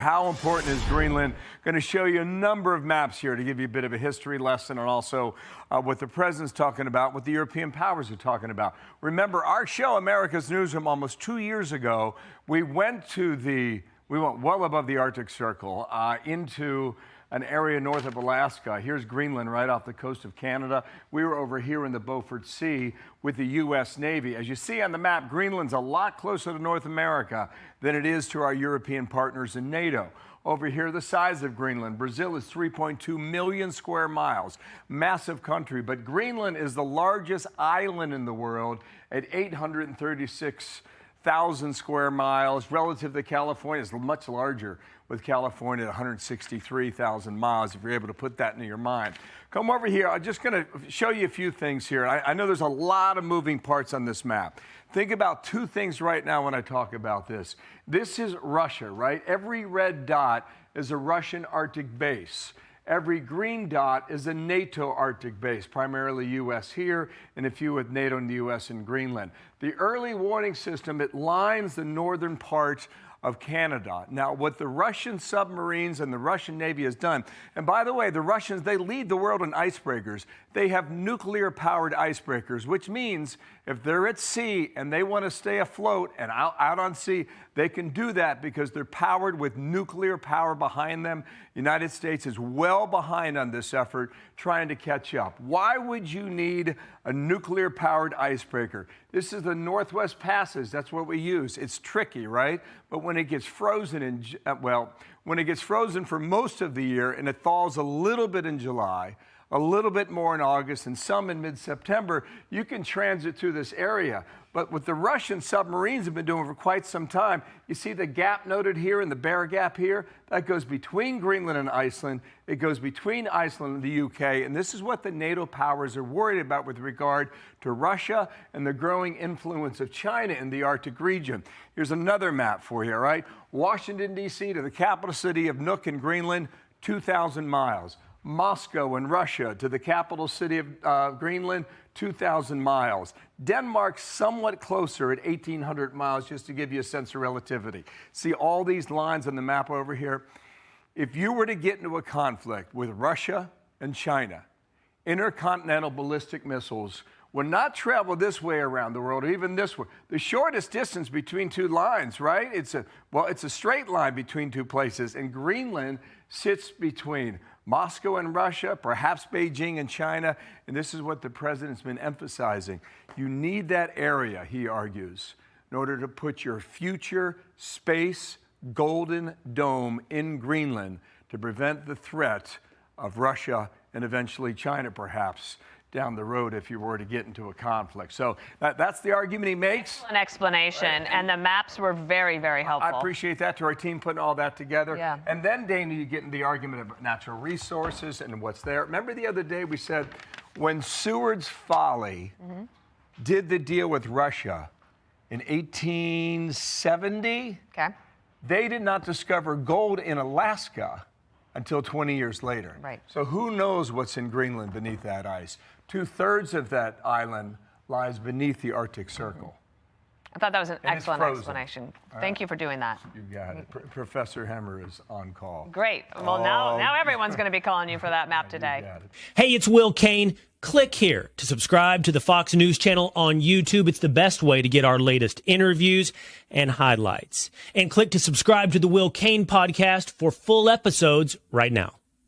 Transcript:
How important is Greenland? Going to show you a number of maps here to give you a bit of a history lesson and also what the president's talking about, what the European powers are talking about. Remember, our show, America's Newsroom, almost 2 years ago, we went well above the Arctic Circle into an area north of Alaska. Here's Greenland right off the coast of Canada. We were over here in the Beaufort Sea with the U.S. Navy. As you see on the map, Greenland's a lot closer to North America than it is to our European partners in NATO. Over here, the size of Greenland. Brazil is 3.2 million square miles. Massive country, but Greenland is the largest island in the world at 836,000 square miles. Relative to California, it's much larger, with California at 163,000 miles, if you're able to put that into your mind. Come over here. I'm just going to show you a few things here. I know there's a lot of moving parts on this map. Think about two things right now when I talk about this. This is Russia, right? Every red dot is a Russian Arctic base. Every green dot is a NATO Arctic base, primarily U.S. here, and a few with NATO and the U.S. in Greenland. The early warning system, it lines the northern part of Canada. Now, what the Russian submarines and the Russian Navy has done, and by the way, the Russians, they lead the world in icebreakers. They have nuclear-powered icebreakers, which means if they're at sea and they want to stay afloat and out on sea, they can do that because they're powered with nuclear power behind them. The United States is well behind on this effort, trying to catch up. Why would you need a nuclear-powered icebreaker? This is the Northwest Passage. That's what we use. It's tricky, right? But when it gets frozen when it gets frozen for most of the year and it thaws a little bit in July, a little bit more in August, and some in mid-September, you can transit through this area. But what the Russian submarines have been doing for quite some time, you see the gap noted here and the Bear Gap here? That goes between Greenland and Iceland. It goes between Iceland and the UK. And this is what the NATO powers are worried about with regard to Russia and the growing influence of China in the Arctic region. Here's another map for you, all right? Washington, D.C. to the capital city of Nuuk in Greenland, 2,000 miles. Moscow in Russia to the capital city of Greenland, 2,000 miles. Denmark somewhat closer at 1,800 miles, just to give you a sense of relativity. See all these lines on the map over here? If you were to get into a conflict with Russia and China, intercontinental ballistic missiles would not travel this way around the world, or even this way. The shortest distance between two lines, right? It's a straight line between two places, and Greenland sits between Moscow and Russia, perhaps Beijing and China, and this is what the president's been emphasizing. You need that area, he argues, in order to put your future space golden dome in Greenland to prevent the threat of Russia and eventually China, perhaps, down the road if you were to get into a conflict. So that's the argument he makes. Excellent explanation, and the maps were very, very helpful. I appreciate that, to our team putting all that together. Yeah. And then, Dana, you get into the argument of natural resources and what's there. Remember the other day we said when Seward's Folly did the deal with Russia in 1870, they did not discover gold in Alaska until 20 years later. Right. So who knows what's in Greenland beneath that ice? 2/3 of that island lies beneath the Arctic Circle. I thought that was an excellent explanation. Thank you for doing that. You got it. Professor Hemmer is on call. Great. Well, now everyone's going to be calling you for that map today. Hey, it's Will Kane. Click here to subscribe to the Fox News channel on YouTube. It's the best way to get our latest interviews and highlights. And click to subscribe to the Will Kane podcast for full episodes right now.